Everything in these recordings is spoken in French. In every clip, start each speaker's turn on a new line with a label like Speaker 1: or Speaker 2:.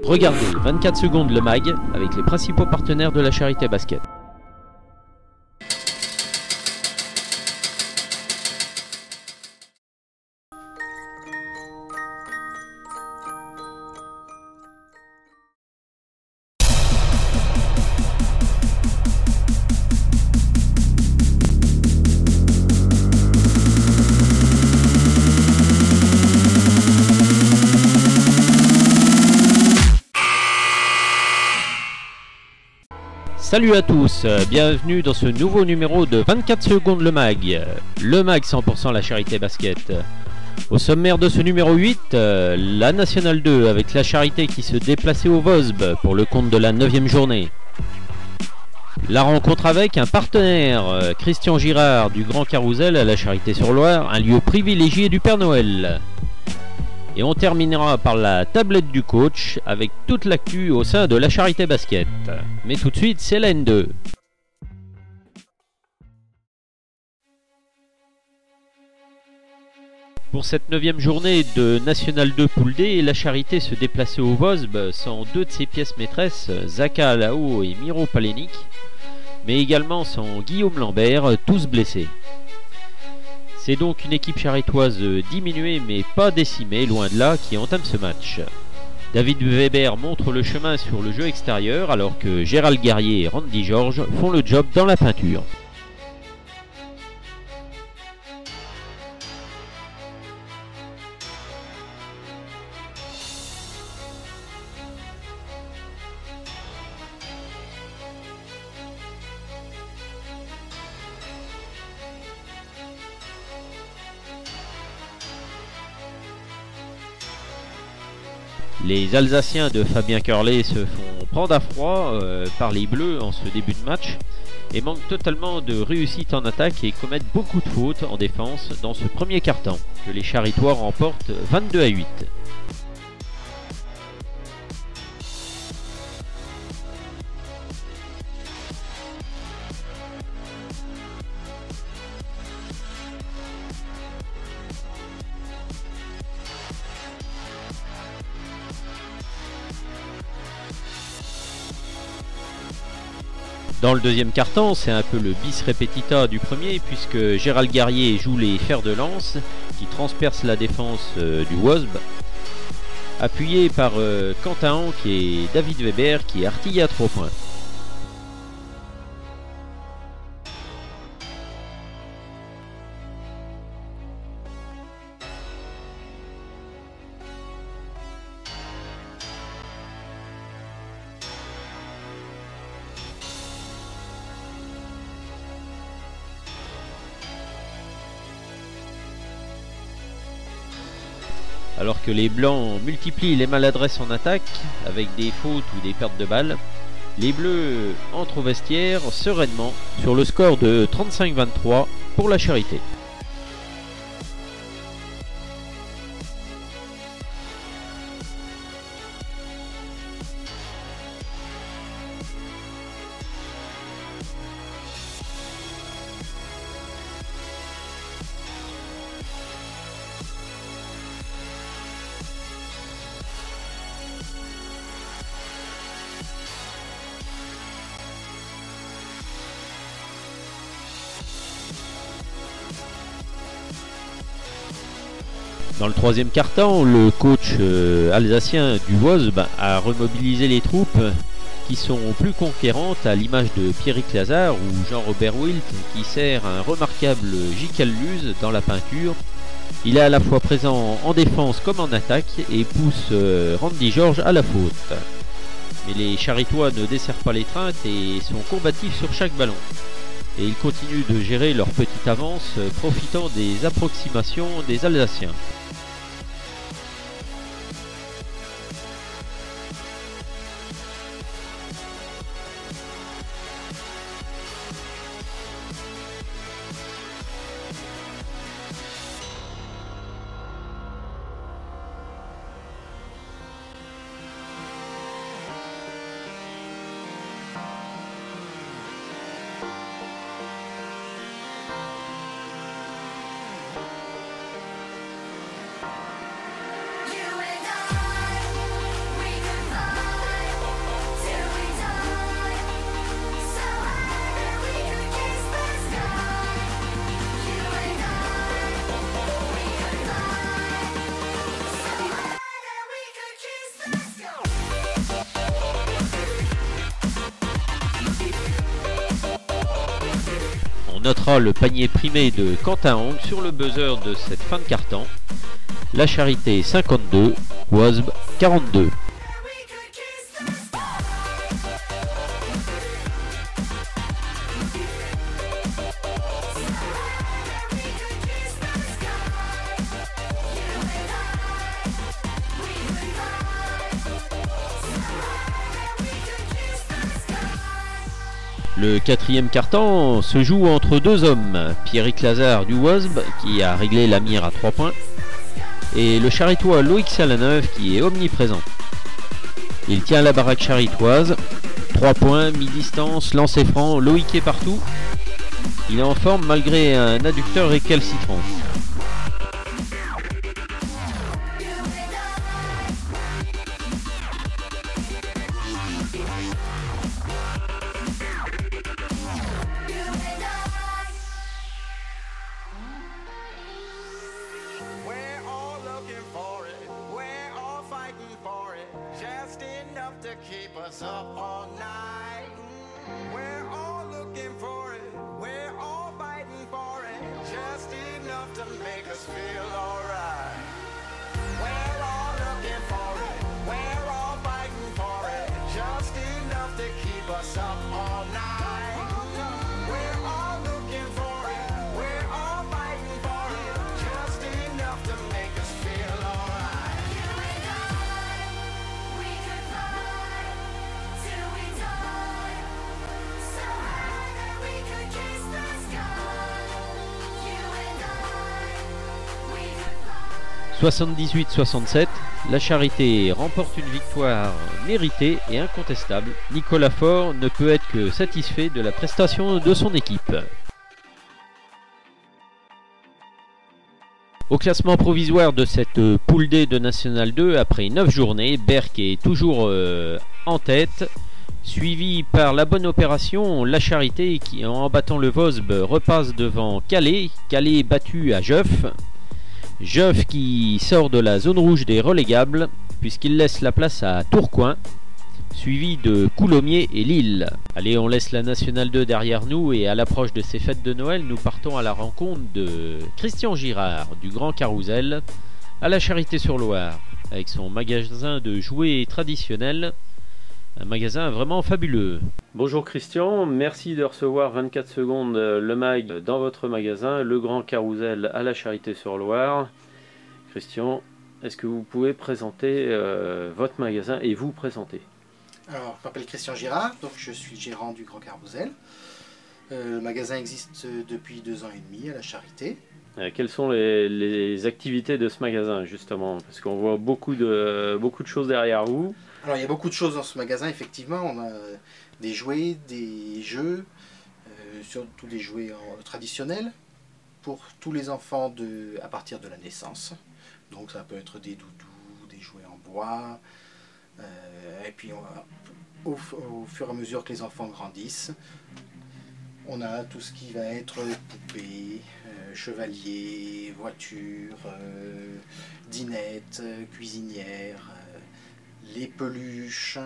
Speaker 1: Regardez 24 secondes le mag avec les principaux partenaires de la Charité Basket. Salut à tous, bienvenue dans ce nouveau numéro de 24 secondes le mag 100% la Charité Basket. Au sommaire de ce numéro 8, la Nationale 2 avec la Charité qui se déplaçait au Vosb pour le compte de la 9e journée. La rencontre avec un partenaire, Christian Girard du Grand Carousel à la Charité-sur-Loire, un lieu privilégié du Père Noël. Et on terminera par la tablette du coach avec toute l'actu au sein de la Charité Basket. Mais tout de suite, c'est la N2. Pour cette 9e journée de National 2 Poule D, la Charité se déplaçait au Vosb sans deux de ses pièces maîtresses, Zaka Alao et Miro Palenik, mais également sans Guillaume Lambert, tous blessés. C'est donc une équipe charitoise diminuée mais pas décimée, loin de là, qui entame ce match. David Weber montre le chemin sur le jeu extérieur alors que Gérald Guerrier et Randy George font le job dans la peinture. Les Alsaciens de Fabien Curlet se font prendre à froid par les Bleus en ce début de match et manquent totalement de réussite en attaque et commettent beaucoup de fautes en défense dans ce premier quart-temps, que les Charitois remportent 22-8. Dans le deuxième quart-temps, c'est un peu le bis repetita du premier puisque Gérald Guerrier joue les fers de lance qui transpercent la défense du Wasp, appuyé par Quentin Hank et David Weber qui artillent à 3 points. Alors que les Blancs multiplient les maladresses en attaque avec des fautes ou des pertes de balles, les Bleus entrent au vestiaire sereinement sur le score de 35-23 pour la Charité. Dans le troisième quart-temps, le coach alsacien du Wasp a remobilisé les troupes qui sont plus conquérantes à l'image de Pierrick Lazare ou Jean-Robert Wilt qui sert un remarquable J.K. Luz dans la peinture. Il est à la fois présent en défense comme en attaque et pousse Randy George à la faute. Mais les Charitois ne desserrent pas les treintes et sont combatifs sur chaque ballon. Et ils continuent de gérer leur petite avance profitant des approximations des Alsaciens. On notera le panier primé de Quentin Hong sur le buzzer de cette fin de carton. La Charité 52, Wasb 42. Le quatrième carton se joue entre deux hommes, Pierrick Lazare du Wasb qui a réglé la mire à 3 points et le charitois Loïc Salaneuve qui est omniprésent. Il tient la baraque charitoise, 3 points, mi-distance, lancer franc, Loïc est partout. Il est en forme malgré un adducteur récalcitrant. « 78-67, la Charité remporte une victoire méritée et incontestable. Nicolas Faure ne peut être que satisfait de la prestation de son équipe. Au classement provisoire de cette poule D de National 2, après 9 journées, Berck est toujours en tête, suivi par la bonne opération, la Charité qui en battant le Vosb repasse devant Calais, Calais battu à Jeuf. Jeuf qui sort de la zone rouge des relégables puisqu'il laisse la place à Tourcoing, suivi de Coulommiers et Lille. Allez, on laisse la Nationale 2 derrière nous et à l'approche de ces fêtes de Noël, nous partons à la rencontre de Christian Girard du Grand Carousel à la Charité-sur-Loire avec son magasin de jouets traditionnels. Un magasin vraiment fabuleux. Bonjour Christian, merci de recevoir 24 secondes le mag dans votre magasin, le Grand Carousel à la Charité-sur-Loire. Christian, est-ce que vous pouvez présenter votre magasin et vous présenter?
Speaker 2: Alors, je m'appelle Christian Girard, donc je suis gérant du Grand Carousel. Le magasin existe depuis 2 ans et demi à la Charité.
Speaker 1: Quelles sont les activités de ce magasin justement? Parce qu'on voit beaucoup de choses derrière vous.
Speaker 2: Alors il y a beaucoup de choses dans ce magasin, effectivement. On a des jouets, des jeux, surtout des jouets traditionnels pour tous les enfants à partir de la naissance. Donc ça peut être des doudous, des jouets en bois. Et puis au fur et à mesure que les enfants grandissent, on a tout ce qui va être poupées, chevaliers, voitures, dinettes, cuisinières, les peluches,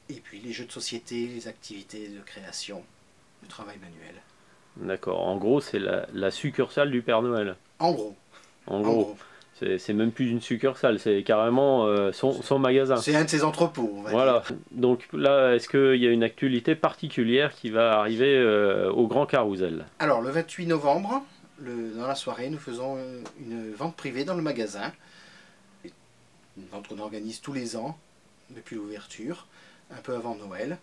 Speaker 2: et puis les jeux de société, les activités de création, le travail manuel.
Speaker 1: D'accord, en gros c'est la succursale du Père Noël.
Speaker 2: En gros.
Speaker 1: En gros. C'est même plus une succursale, c'est carrément son magasin.
Speaker 2: C'est un de ses entrepôts, on va
Speaker 1: dire. Donc là, est-ce qu'il y a une actualité particulière qui va arriver au Grand Carousel?
Speaker 2: Alors, le 28 novembre, dans la soirée, nous faisons une vente privée dans le magasin. Une vente qu'on organise tous les ans, depuis l'ouverture, un peu avant Noël.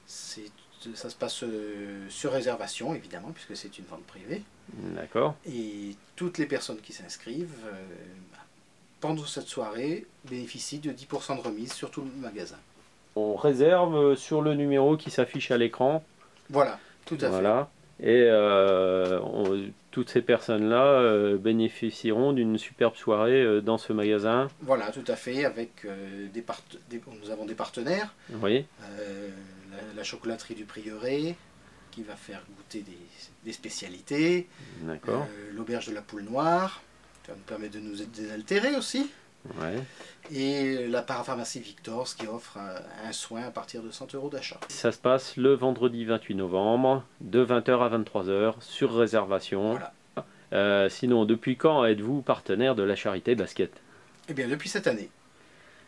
Speaker 2: Ça se passe sur réservation, évidemment, puisque c'est une vente privée.
Speaker 1: D'accord.
Speaker 2: Et toutes les personnes qui s'inscrivent, pendant cette soirée, bénéficient de 10% de remise sur tout le magasin.
Speaker 1: On réserve sur le numéro qui s'affiche à l'écran.
Speaker 2: Voilà, tout à fait.
Speaker 1: Voilà. Et toutes ces personnes-là bénéficieront d'une superbe soirée dans ce magasin.
Speaker 2: Voilà, tout à fait, avec nous avons des partenaires.
Speaker 1: Oui.
Speaker 2: La chocolaterie du Prieuré, qui va faire goûter des spécialités.
Speaker 1: D'accord.
Speaker 2: L'auberge de la Poule Noire, ça va nous permettre de nous désaltérer aussi.
Speaker 1: Ouais.
Speaker 2: Et la parapharmacie Victor's qui offre un soin à partir de 100 € d'achat.
Speaker 1: Ça se passe le vendredi 28 novembre, de 20h à 23h, sur réservation.
Speaker 2: Voilà.
Speaker 1: Sinon, depuis quand êtes-vous partenaire de la Charité Basket?
Speaker 2: Eh bien, depuis cette année.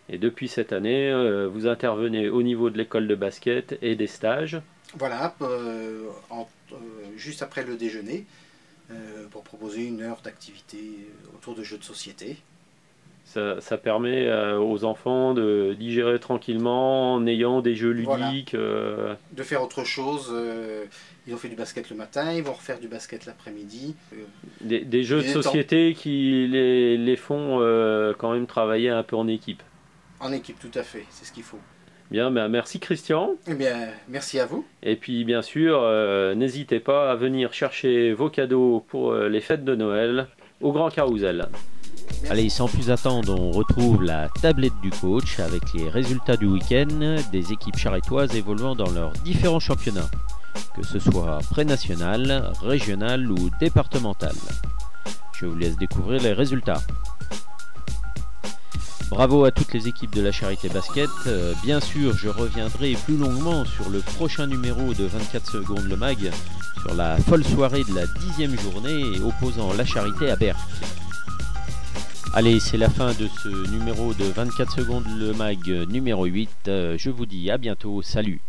Speaker 1: Et depuis cette année, vous intervenez au niveau de l'école de basket et des stages.
Speaker 2: Voilà, juste après le déjeuner, pour proposer une heure d'activité autour de jeux de société.
Speaker 1: Ça permet aux enfants de digérer tranquillement en ayant des jeux ludiques.
Speaker 2: Voilà. De faire autre chose. Ils ont fait du basket le matin, ils vont refaire du basket l'après-midi.
Speaker 1: Des jeux de société qui les font quand même travailler un peu en équipe.
Speaker 2: En équipe, tout à fait, c'est ce qu'il faut.
Speaker 1: Bien, ben merci Christian.
Speaker 2: Eh bien, merci à vous.
Speaker 1: Et puis bien sûr, n'hésitez pas à venir chercher vos cadeaux pour les fêtes de Noël au Grand Carousel.
Speaker 2: Merci.
Speaker 1: Allez, sans plus attendre, on retrouve la tablette du coach avec les résultats du week-end des équipes charretoises évoluant dans leurs différents championnats, que ce soit pré-national, régional ou départemental. Je vous laisse découvrir les résultats. Bravo à toutes les équipes de la Charité Basket. Bien sûr, je reviendrai plus longuement sur le prochain numéro de 24 secondes le mag, sur la folle soirée de la 10e journée opposant la Charité à Berck. Allez, c'est la fin de ce numéro de 24 secondes le mag numéro 8. Je vous dis à bientôt, salut.